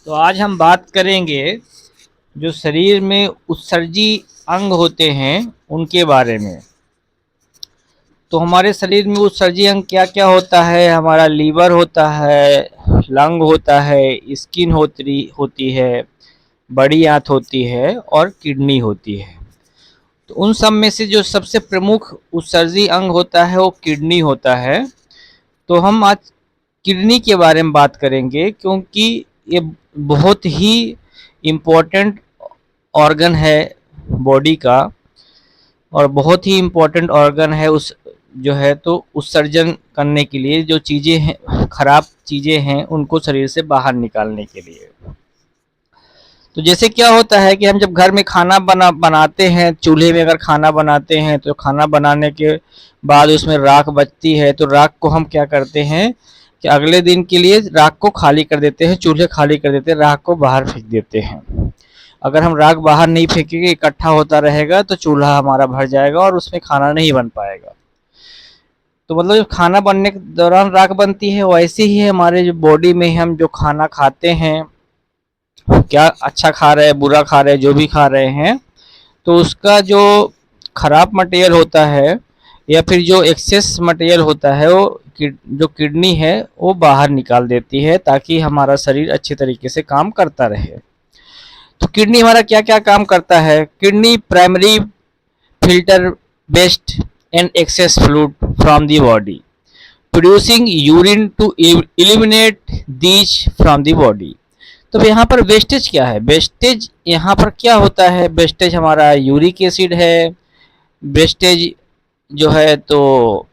तो आज हम बात करेंगे जो शरीर में उत्सर्जी अंग होते हैं उनके बारे में। तो हमारे शरीर में उत्सर्जी अंग क्या क्या होता है? हमारा लीवर होता है, लंग होता है, स्किन होती है, बड़ी आंत होती है और किडनी होती है। तो उन सब में से जो सबसे प्रमुख उत्सर्जी अंग होता है वो किडनी होता है। तो हम आज किडनी के बारे में बात करेंगे क्योंकि ये बहुत ही इम्पोर्टेंट ऑर्गन है बॉडी का, और बहुत ही इम्पोर्टेंट ऑर्गन है उस जो है तो उत्सर्जन करने के लिए, जो चीज़ें हैं, खराब चीज़ें हैं उनको शरीर से बाहर निकालने के लिए। तो जैसे क्या होता है कि हम जब घर में खाना बनाते हैं, चूल्हे में अगर खाना बनाते हैं तो खाना बनाने के बाद उसमें राख बचती है, तो राख को हम क्या करते हैं कि अगले दिन के लिए राख को खाली कर देते हैं, चूल्हे खाली कर देते हैं, राख को बाहर फेंक देते हैं। अगर हम राख बाहर नहीं फेंकेंगे, इकट्ठा होता रहेगा तो चूल्हा हमारा भर जाएगा और उसमें खाना नहीं बन पाएगा। तो मतलब जब खाना बनने के दौरान राख बनती है, वैसे ही हमारे जो बॉडी में हम जो खाना खाते हैं, क्या अच्छा खा रहे हैं, बुरा खा रहे हैं, जो भी खा रहे हैं, तो उसका जो खराब मटेरियल होता है या फिर जो एक्सेस मटेरियल होता है वो जो किडनी है वो बाहर निकाल देती है, ताकि हमारा शरीर अच्छे तरीके से काम करता रहे। तो किडनी हमारा क्या क्या काम करता है? Kidney primary filter waste and excess fluid from the body, producing urine to eliminate these from the body. तो यहाँ पर वेस्टेज क्या है? वेस्टेज यहाँ पर क्या होता है? वेस्टेज हमारा यूरिक एसिड है, वेस्टेज जो है तो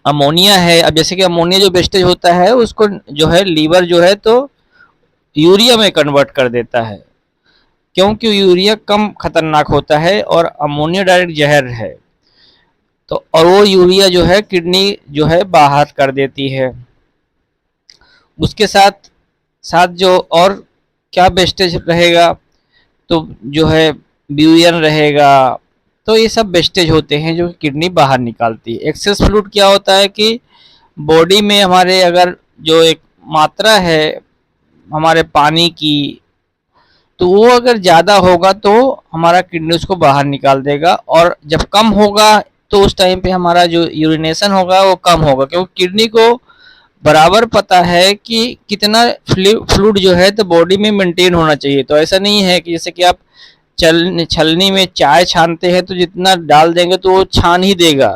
अमोनिया है। अब जैसे कि अमोनिया जो वेस्टेज होता है उसको जो है लीवर जो है तो यूरिया में कन्वर्ट कर देता है, क्योंकि यूरिया कम खतरनाक होता है और अमोनिया डायरेक्ट जहर है। तो और वो यूरिया जो है किडनी जो है बाहर कर देती है। उसके साथ साथ जो और क्या वेस्टेज रहेगा, तो जो है ब्यूयन रहेगा। तो ये सब वेस्टेज होते हैं जो किडनी बाहर निकालती है। एक्सेस फ्लूइड क्या होता है कि बॉडी में हमारे अगर जो एक मात्रा है हमारे पानी की, तो वो अगर ज़्यादा होगा तो हमारा किडनी उसको बाहर निकाल देगा, और जब कम होगा तो उस टाइम पे हमारा जो यूरिनेशन होगा वो कम होगा, क्योंकि किडनी को बराबर पता है कि कितना फ्लूइड जो है तो बॉडी में मेंटेन होना चाहिए। तो ऐसा नहीं है कि जैसे कि आप छलनी में चाय छानते हैं तो जितना डाल देंगे तो वो छान ही देगा,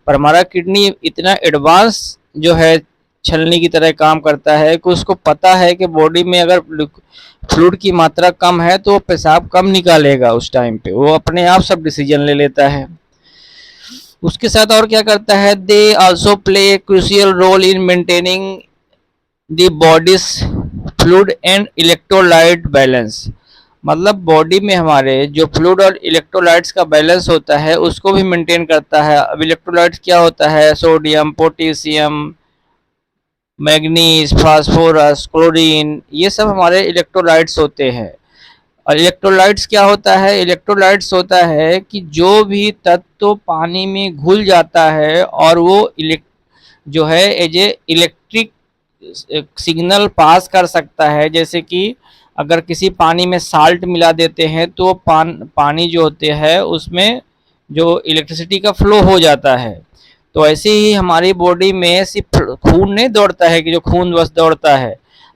पर हमारा किडनी इतना एडवांस जो है छलनी की तरह काम करता है कि उसको पता है कि बॉडी में अगर फ्लूइड की मात्रा कम है तो वो पेशाब कम निकालेगा, उस टाइम पे वो अपने आप सब डिसीजन ले लेता है। उसके साथ और क्या करता है? They also play a crucial role in maintaining the body's fluid and electrolyte balance. मतलब बॉडी में हमारे जो फ्लूइड और इलेक्ट्रोलाइट्स का बैलेंस होता है उसको भी मेंटेन करता है। अब इलेक्ट्रोलाइट्स क्या होता है? Sodium, potassium, manganese, phosphorus, chlorine, ये सब हमारे इलेक्ट्रोलाइट्स होते हैं। और इलेक्ट्रोलाइट्स क्या होता है? इलेक्ट्रोलाइट्स होता है कि जो भी तत्व पानी में घुल जाता है और वो जो है as a electric signal pass कर सकता है। जैसे कि अगर किसी पानी में साल्ट मिला देते हैं तो पानी जो होते हैं उसमें जो इलेक्ट्रिसिटी का फ्लो हो जाता है। तो ऐसे ही हमारी बॉडी में सिर्फ खून नहीं दौड़ता है कि जो खून बस दौड़ता है,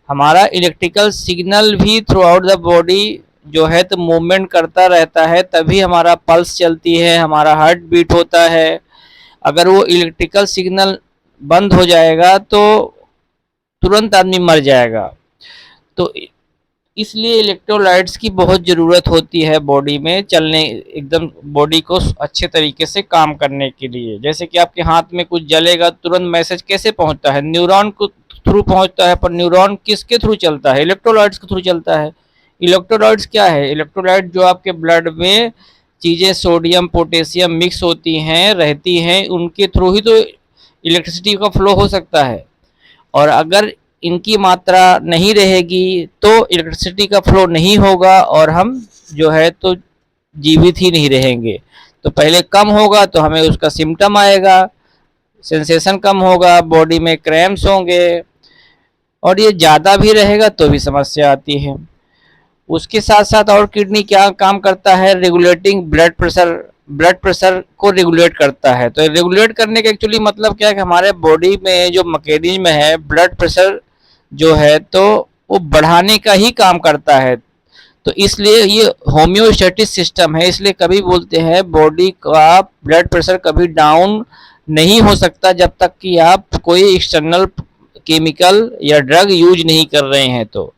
हमारा इलेक्ट्रिकल सिग्नल भी थ्रू आउट द बॉडी जो है तो मूवमेंट करता रहता है, तभी हमारा पल्स चलती है, हमारा हार्ट बीट होता है। अगर वो इलेक्ट्रिकल सिग्नल बंद हो जाएगा तो तुरंत आदमी मर जाएगा। तो इसलिए इलेक्ट्रोलाइट्स की बहुत ज़रूरत होती है बॉडी में चलने, एकदम बॉडी को अच्छे तरीके से काम करने के लिए। जैसे कि आपके हाथ में कुछ जलेगा, तुरंत मैसेज कैसे पहुंचता है? न्यूरॉन को थ्रू पहुंचता है, पर न्यूरॉन किसके थ्रू चलता है? इलेक्ट्रोलाइट्स के थ्रू चलता है। इलेक्ट्रोलाइट्स क्या है? इलेक्ट्रोलाइट जो आपके ब्लड में चीज़ें सोडियम पोटेशियम मिक्स होती हैं रहती हैं, उनके थ्रू ही तो इलेक्ट्रिसिटी का फ्लो हो सकता है। और अगर इनकी मात्रा नहीं रहेगी तो इलेक्ट्रिसिटी का फ्लो नहीं होगा और हम जो है तो जीवित ही नहीं रहेंगे। तो पहले कम होगा तो हमें उसका सिम्टम आएगा, सेंसेशन कम होगा, बॉडी में क्रैम्प्स होंगे, और ये ज़्यादा भी रहेगा तो भी समस्या आती है। उसके साथ साथ और किडनी क्या काम करता है, regulating blood pressure, blood pressure को रेगुलेट करता है। तो रेगुलेट करने का एक्चुअली मतलब क्या है कि हमारे बॉडी में जो मैकेनिज्म है ब्लड प्रेशर जो है तो वो बढ़ाने का ही काम करता है। तो इसलिए ये होम्योस्टैटिक सिस्टम है, इसलिए कभी बोलते हैं बॉडी का ब्लड प्रेशर कभी डाउन नहीं हो सकता जब तक कि आप कोई एक्सटर्नल केमिकल या ड्रग यूज नहीं कर रहे हैं। तो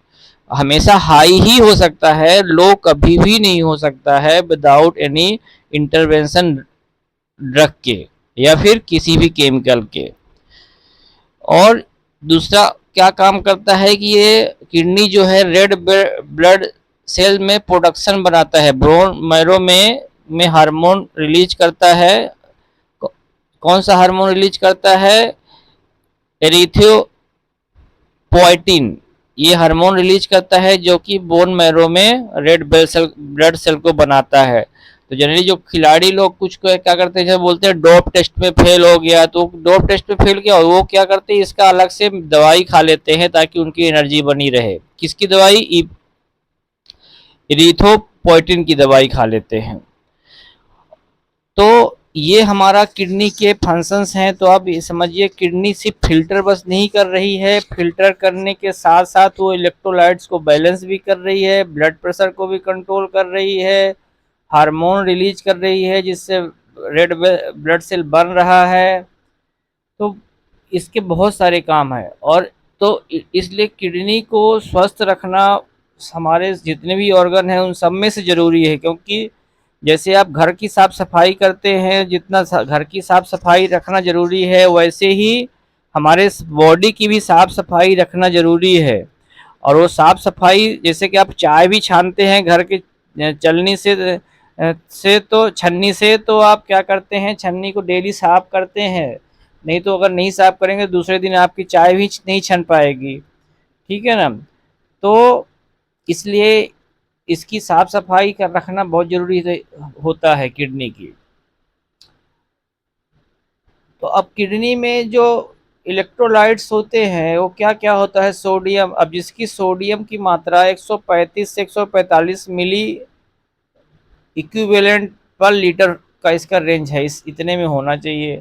हमेशा हाई ही हो सकता है, लो कभी भी नहीं हो सकता है विदाउट एनी इंटरवेंशन ड्रग के या फिर किसी भी केमिकल के। और दूसरा क्या काम करता है कि ये किडनी जो है रेड ब्लड सेल में प्रोडक्शन बनाता है, बोन मैरो में हार्मोन रिलीज करता है। कौन सा हार्मोन रिलीज करता है, एरिथ्रोपोइटिन, ये हार्मोन रिलीज करता है जो कि बोन मैरो में रेड ब्लड सेल को बनाता है। तो जनरली जो खिलाड़ी लोग कुछ को क्या करते हैं, जैसे बोलते हैं डोप टेस्ट में फेल हो गया, तो डोप टेस्ट में फेल किया और वो क्या करते हैं इसका अलग से दवाई खा लेते हैं ताकि उनकी एनर्जी बनी रहे। किसकी दवाई, इरिथ्रोपोइटिन की दवाई खा लेते हैं। तो ये हमारा किडनी के फंक्शंस हैं। तो आप ये समझिए किडनी सिर्फ फिल्टर बस नहीं कर रही है, फिल्टर करने के साथ साथ वो इलेक्ट्रोलाइट्स को बैलेंस भी कर रही है, ब्लड प्रेशर को भी कंट्रोल कर रही है, हार्मोन रिलीज कर रही है जिससे रेड ब्लड सेल बन रहा है। तो इसके बहुत सारे काम हैं। और तो इसलिए किडनी को स्वस्थ रखना हमारे जितने भी ऑर्गन हैं उन सब में से ज़रूरी है, क्योंकि जैसे आप घर की साफ सफाई करते हैं, जितना घर की साफ सफाई रखना ज़रूरी है वैसे ही हमारे बॉडी की भी साफ सफाई रखना ज़रूरी है। और वो साफ सफाई जैसे कि आप चाय भी छानते हैं घर के चलनी से तो छन्नी से, तो आप क्या करते हैं छन्नी को डेली साफ करते हैं। नहीं तो अगर नहीं साफ करेंगे दूसरे दिन आपकी चाय भी नहीं छन पाएगी। ठीक है ना। तो इसलिए इसकी साफ सफाई कर रखना बहुत जरूरी होता है किडनी की। तो अब किडनी में जो इलेक्ट्रोलाइट्स होते हैं वो क्या क्या होता है, सोडियम, अब जिसकी सोडियम की मात्रा 135 से 145 मिली इक्विवेलेंट पर लीटर का इसका रेंज है, इस इतने में होना चाहिए।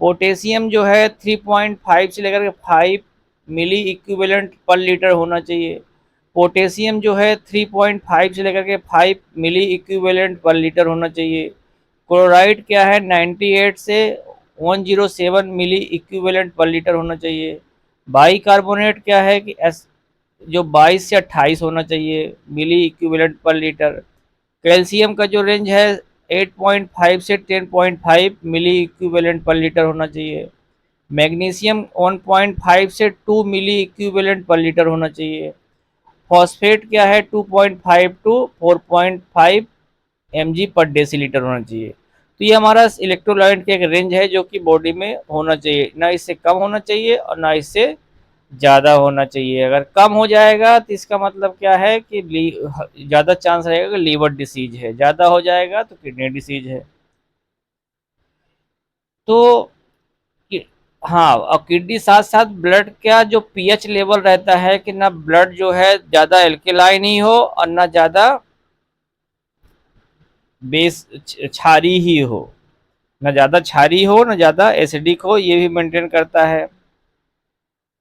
पोटेशियम जो है 3.5 से लेकर के 5 मिली इक्विवेलेंट पर लीटर होना चाहिए। पोटेशियम जो है 3.5 से लेकर के 5 मिली इक्विवेलेंट पर लीटर होना चाहिए। क्लोराइड क्या है 98 से 107 मिली इक्विवेलेंट पर लीटर होना चाहिए। बाई कार्बोनेट क्या है कि एस जो 22 से 28 होना चाहिए मिली इक्विवेलेंट पर लीटर। कैल्शियम का जो रेंज है 8.5 से 10.5 मिली इक्विवेलेंट पर लीटर होना चाहिए। मैग्नीशियम 1.5 से 2 मिली इक्विवेलेंट पर लीटर होना चाहिए। फॉस्फेट क्या है 2.5 टू 4.5 mg पर डेसीलीटर होना चाहिए। तो ये हमारा इलेक्ट्रोलाइट का एक रेंज है जो कि बॉडी में होना चाहिए, ना इससे कम होना चाहिए और ना इससे ज़्यादा होना चाहिए। अगर कम हो जाएगा तो इसका मतलब क्या है कि ज़्यादा चांस रहेगा कि लीवर डिसीज है, ज़्यादा हो जाएगा तो किडनी डिसीज है। तो हाँ, और किडनी साथ साथ ब्लड का जो पीएच लेवल रहता है कि ना ब्लड जो है ज़्यादा एल्केलाइन ही हो और ना ज़्यादा बेस क्षारी ही हो, ना ज़्यादा क्षारी हो ना ज़्यादा एसिडिक हो, ये भी मेंटेन करता है।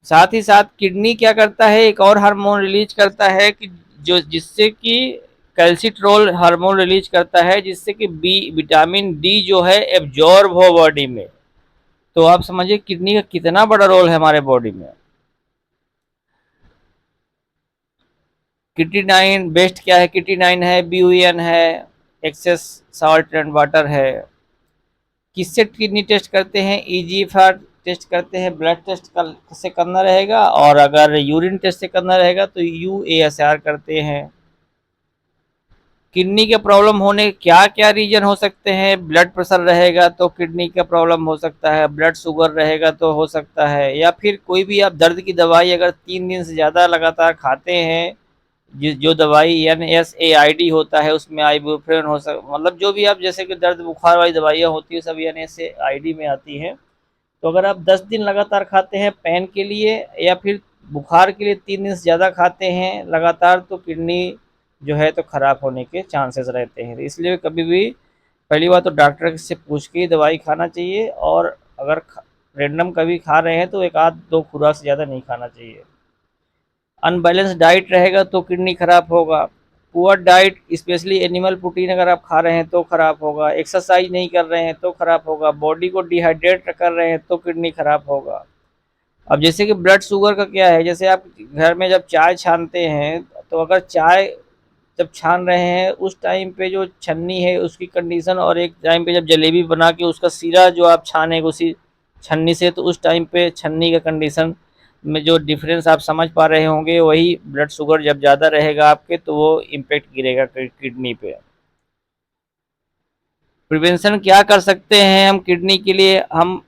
साथ ही साथ किडनी क्या करता है, एक और हार्मोन रिलीज करता है कि जो जिससे कि कैल्सिट्रोल हार्मोन रिलीज करता है जिससे कि विटामिन डी जो है एब्जॉर्ब हो बॉडी में। तो आप समझिए किडनी का कितना बड़ा रोल है हमारे बॉडी में। किटिनाइन बेस्ट क्या है, किटिनाइन है, BUN है, एक्सेस सॉल्ट एंड वाटर है। किससे किडनी टेस्ट करते हैं, EGFR टेस्ट करते हैं, ब्लड टेस्ट से करना रहेगा, और अगर यूरिन टेस्ट से करना रहेगा तो UASR करते हैं। किडनी के प्रॉब्लम होने क्या क्या रीजन हो सकते हैं, ब्लड प्रेशर रहेगा तो किडनी का प्रॉब्लम हो सकता है, ब्लड शुगर रहेगा तो हो सकता है, या फिर कोई भी आप दर्द की दवाई अगर 3 दिन से ज़्यादा लगातार खाते हैं, जो दवाई NSAID होता है उसमें आइबुप्रोफेन हो मतलब जो भी आप जैसे कि दर्द बुखार वाली दवाइयाँ होती है सब NSAID में आती हैं। तो अगर आप 10 दिन लगातार खाते हैं पेन के लिए या फिर बुखार के लिए 3 दिन से ज़्यादा खाते हैं लगातार तो किडनी जो है तो ख़राब होने के चांसेस रहते हैं। इसलिए कभी भी पहली बात तो डॉक्टर से पूछ के ही दवाई खाना चाहिए, और अगर रैंडम कभी खा रहे हैं तो 1 आध 2 खुराक से ज़्यादा नहीं खाना चाहिए। अनबैलेंस डाइट रहेगा तो किडनी खराब होगा। Poor diet specially animal protein अगर आप खा रहे हैं तो खराब होगा। एक्सरसाइज नहीं कर रहे हैं तो खराब होगा। बॉडी को डिहाइड्रेट कर रहे हैं तो किडनी खराब होगा। अब जैसे कि ब्लड शुगर का क्या है, जैसे आप घर में जब चाय छानते हैं तो अगर चाय जब छान रहे हैं उस टाइम पे जो छन्नी है उसकी कंडीशन, और एक टाइम पे जब जलेबी बना के उसका सिरा जो आप छाने उसी छन्नी से, तो उस टाइम पे छन्नी का कंडीशन में जो डिफरेंस आप समझ पा रहे होंगे, वही ब्लड शुगर जब ज़्यादा रहेगा आपके तो वो इम्पेक्ट गिरेगा किडनी पे। प्रिवेंशन क्या कर सकते हैं हम किडनी के लिए? हम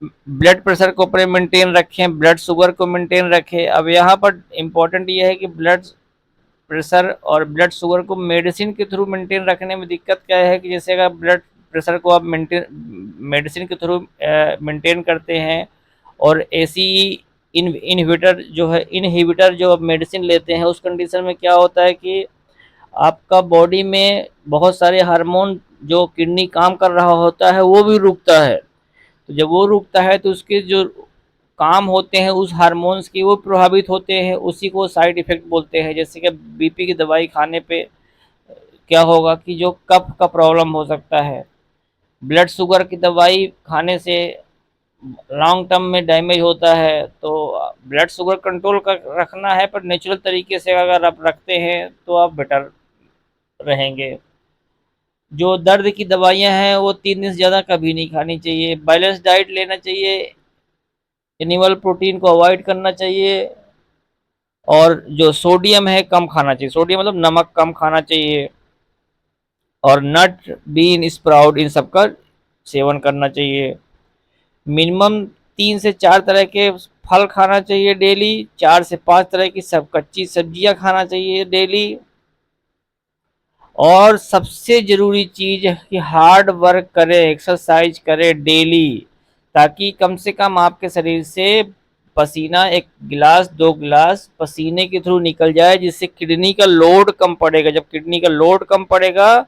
ब्लड प्रेशर को अपने मेंटेन रखें, ब्लड शुगर को मेंटेन रखें। अब यहाँ पर इम्पोर्टेंट ये है कि ब्लड प्रेशर और ब्लड शुगर को मेडिसिन के थ्रू मेंटेन रखने में दिक्कत क्या है कि जैसे अगर ब्लड प्रेशर को आप मेंटेन मेडिसिन के थ्रू मेंटेन करते हैं, और ऐसी इनहिबिटर जो है, इनहिबिटर जो आप मेडिसिन लेते हैं, उस कंडीशन में क्या होता है कि आपका बॉडी में बहुत सारे हार्मोन जो किडनी काम कर रहा होता है वो भी रुकता है। तो जब वो रुकता है तो उसके जो काम होते हैं उस हार्मोन्स की वो प्रभावित होते हैं, उसी को साइड इफ़ेक्ट बोलते हैं। जैसे कि बीपी की दवाई खाने पे क्या होगा कि जो कफ का प्रॉब्लम हो सकता है, ब्लड शुगर की दवाई खाने से लॉन्ग टर्म में डैमेज होता है। तो ब्लड शुगर कंट्रोल कर रखना है, पर नेचुरल तरीके से अगर आप रखते हैं तो आप बेटर रहेंगे। जो दर्द की दवाइयाँ हैं वो 3 दिन से ज़्यादा कभी नहीं खानी चाहिए। बैलेंस डाइट लेना चाहिए, एनिमल प्रोटीन को अवॉइड करना चाहिए, और जो सोडियम है कम खाना चाहिए। सोडियम मतलब नमक कम खाना चाहिए, और नट बीन स्प्राउट इन सब का सेवन करना चाहिए। मिनिमम 3 से 4 तरह के फल खाना चाहिए डेली, 4 से 5 तरह की सब कच्ची सब्जियां खाना चाहिए डेली, और सबसे ज़रूरी चीज़ कि हार्ड वर्क करें, एक्सरसाइज करें डेली, ताकि कम से कम आपके शरीर से पसीना 1 गिलास 2 गिलास पसीने के थ्रू निकल जाए, जिससे किडनी का लोड कम पड़ेगा। जब किडनी का लोड कम पड़ेगा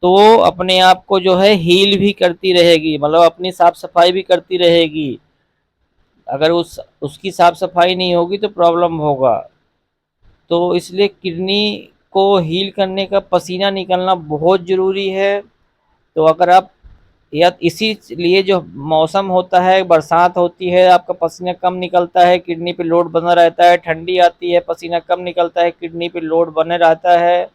तो वो अपने आप को जो है हील भी करती रहेगी, मतलब अपनी साफ सफाई भी करती रहेगी। अगर उसकी साफ सफाई नहीं होगी तो प्रॉब्लम होगा। तो इसलिए किडनी को हील करने का पसीना निकलना बहुत ज़रूरी है। तो अगर आप, या इसीलिए जो मौसम होता है, बरसात होती है, आपका पसीना कम निकलता है, किडनी पे लोड बना रहता है। ठंडी आती है, पसीना कम निकलता है, किडनी पे लोड बने रहता है।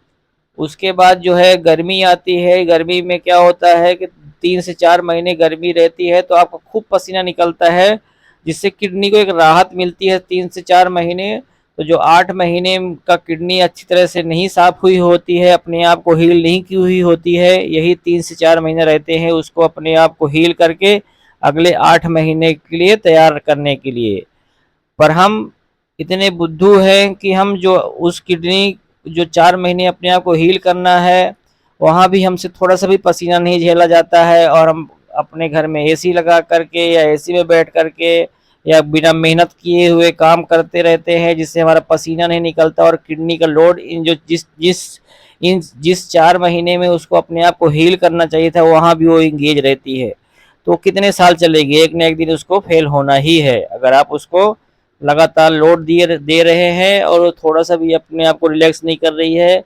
उसके बाद जो है गर्मी आती है, गर्मी में क्या होता है कि 3 से 4 महीने गर्मी रहती है तो आपको खूब पसीना निकलता है, जिससे किडनी को एक राहत मिलती है 3 से 4 महीने। तो जो 8 महीने का किडनी अच्छी तरह से नहीं साफ हुई होती है, अपने आप को हील नहीं की हुई होती है, यही 3 से 4 महीने रहते हैं उसको अपने आप को हील करके अगले 8 महीने के लिए तैयार करने के लिए। पर हम इतने बुद्धू हैं कि हम जो उस किडनी जो 4 महीने अपने आप को हील करना है, वहाँ भी हमसे थोड़ा सा भी पसीना नहीं झेला जाता है, और हम अपने घर में एसी लगा करके या एसी में बैठ करके या बिना मेहनत किए हुए काम करते रहते हैं, जिससे हमारा पसीना नहीं निकलता, और किडनी का लोड इन जो जिस 4 महीने में उसको अपने आप को हील करना चाहिए था वहाँ भी वो इंगेज रहती है। तो कितने साल चलेगी, एक न एक दिन उसको फेल होना ही है। अगर आप उसको लगातार लोड दिए दे रहे हैं और थोड़ा सा भी अपने आप को रिलैक्स नहीं कर रही है,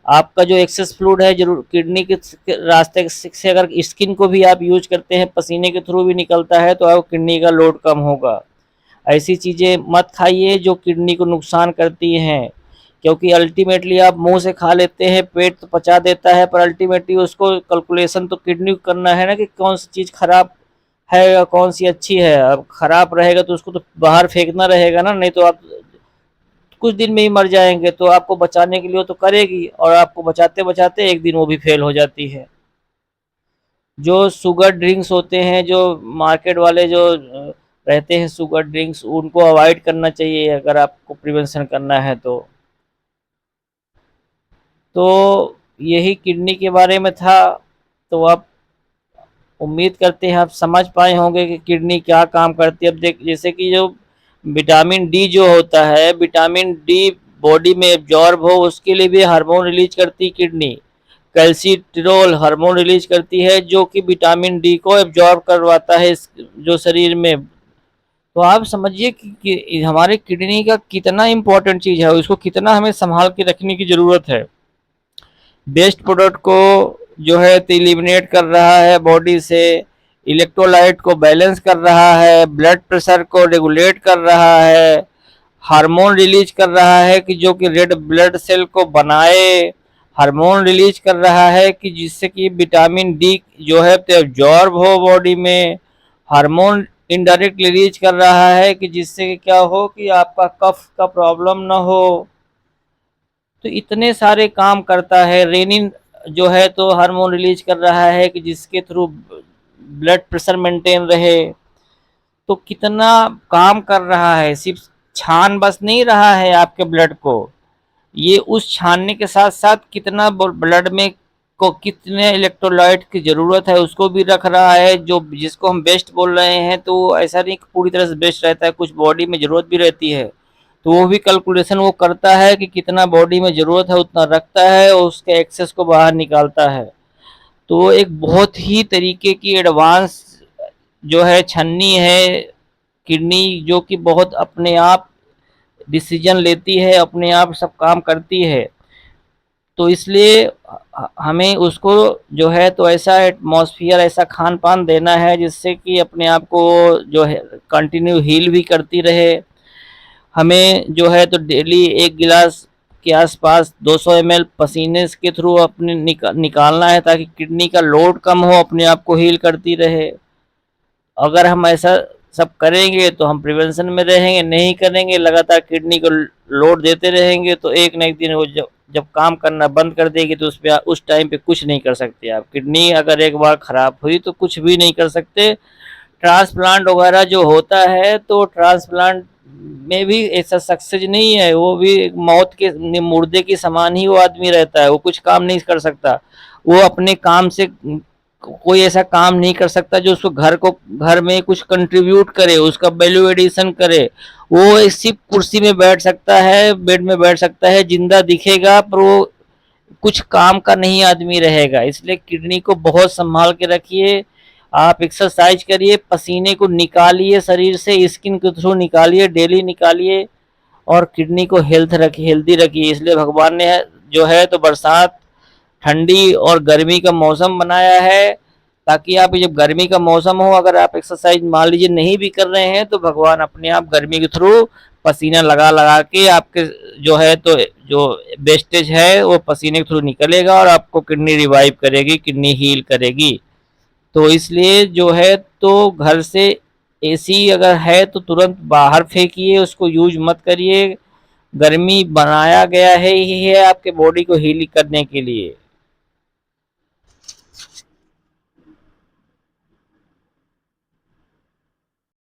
आपका जो एक्सेस फ्लूइड है जरूर किडनी के रास्ते से अगर स्किन को भी आप यूज करते हैं, पसीने के थ्रू भी निकलता है, तो आपको किडनी का लोड कम होगा। ऐसी चीज़ें मत खाइए जो किडनी को नुकसान करती हैं, क्योंकि अल्टीमेटली आप मुंह से खा लेते हैं, पेट तो पचा देता है, पर अल्टीमेटली उसको कैलकुलेशन तो किडनी को करना है ना कि कौन सी चीज़ खराब है या कौन सी अच्छी है। अब खराब रहेगा तो उसको तो बाहर फेंकना रहेगा ना, नहीं तो आप कुछ दिन में ही मर जाएंगे। तो आपको बचाने के लिए तो करेगी, और आपको बचाते बचाते एक दिन वो भी फेल हो जाती है। जो शुगर ड्रिंक्स होते हैं, जो मार्केट वाले जो रहते हैं शुगर ड्रिंक्स, उनको अवॉइड करना चाहिए अगर आपको प्रिवेंशन करना है तो यही किडनी के बारे में था। तो आप, उम्मीद करते हैं आप समझ पाए होंगे कि किडनी क्या काम करती है। अब देख, जैसे कि जो विटामिन डी जो होता है, विटामिन डी बॉडी में एब्जॉर्ब हो उसके लिए भी हार्मोन रिलीज करती है किडनी। कैल्सिट्रियोल हार्मोन रिलीज करती है जो कि विटामिन डी को एब्जॉर्ब करवाता है जो शरीर में। तो आप समझिए कि हमारे किडनी का कितना इंपॉर्टेंट चीज है, उसको कितना हमें संभाल के रखने की जरूरत है। वेस्ट प्रोडक्ट को जो है तो एलिमिनेट कर रहा है बॉडी से, इलेक्ट्रोलाइट को बैलेंस कर रहा है, ब्लड प्रेशर को रेगुलेट कर रहा है, हार्मोन रिलीज कर रहा है कि जो कि रेड ब्लड सेल को बनाए, हार्मोन रिलीज कर रहा है कि जिससे कि विटामिन डी जो है तो एब्जॉर्ब हो बॉडी में, हार्मोन इनडायरेक्ट रिलीज कर रहा है कि जिससे कि क्या हो कि आपका कफ का प्रॉब्लम ना हो। तो इतने सारे काम करता है। रेनिन जो है तो हार्मोन रिलीज कर रहा है कि जिसके थ्रू ब्लड प्रेशर मेंटेन रहे। तो कितना काम कर रहा है, सिर्फ छान बस नहीं रहा है आपके ब्लड को, ये उस छानने के साथ साथ कितना ब्लड में को कितने इलेक्ट्रोलाइट की ज़रूरत है उसको भी रख रहा है, जो जिसको हम बेस्ट बोल रहे हैं। तो ऐसा नहीं कि पूरी तरह से बेस्ट रहता है, कुछ बॉडी में ज़रूरत भी रहती है, तो वो भी कैलकुलेशन वो करता है कि कितना बॉडी में ज़रूरत है उतना रखता है और उसके एक्सेस को बाहर निकालता है। तो एक बहुत ही तरीके की एडवांस जो है छन्नी है किडनी, जो कि बहुत अपने आप डिसीजन लेती है, अपने आप सब काम करती है। तो इसलिए हमें उसको जो है तो ऐसा एटमॉस्फेयर, ऐसा खान पान देना है जिससे कि अपने आप को जो है कंटिन्यू हील भी करती रहे। हमें जो है तो डेली 1 गिलास के आसपास 200 ml पसीने के थ्रू अपने निकालना है ताकि किडनी का लोड कम हो, अपने आप को हील करती रहे। अगर हम ऐसा सब करेंगे तो हम प्रिवेंशन में रहेंगे, नहीं करेंगे लगातार किडनी को लोड देते रहेंगे तो एक न एक दिन वो जब जब काम करना बंद कर देगी तो उस टाइम पे कुछ नहीं कर सकते आप। किडनी अगर एक बार खराब हुई तो कुछ भी नहीं कर सकते। ट्रांसप्लांट वगैरह जो होता है तो ट्रांसप्लांट में भी ऐसा सक्सेस नहीं है, वो भी मौत के मुर्दे के समान ही वो आदमी रहता है, वो कुछ काम नहीं कर सकता। वो अपने काम से कोई ऐसा काम नहीं कर सकता जो उसको घर में कुछ कंट्रीब्यूट करे, उसका वैल्यू एडिशन करे। वो इसी कुर्सी में बैठ सकता है, बेड में बैठ सकता है, जिंदा दिखेगा पर वो कुछ काम का नहीं आदमी रहेगा। इसलिए किडनी को बहुत संभाल के रखिए। आप एक्सरसाइज करिए, पसीने को निकालिए शरीर से, स्किन के थ्रू निकालिए, डेली निकालिए और किडनी को हेल्दी रखिए। इसलिए भगवान ने जो है तो बरसात, ठंडी और गर्मी का मौसम बनाया है ताकि आप जब गर्मी का मौसम हो, अगर आप एक्सरसाइज मान लीजिए नहीं भी कर रहे हैं तो भगवान अपने आप गर्मी के थ्रू पसीना लगा लगा के आपके जो है तो जो वेस्टेज है वो पसीने के थ्रू निकलेगा और आपको किडनी रिवाइव करेगी, किडनी हील करेगी। तो इसलिए जो है तो घर से एसी अगर है तो तुरंत बाहर फेंकिए, उसको यूज मत करिए। गर्मी बनाया गया है ही है आपके बॉडी को हील करने के लिए।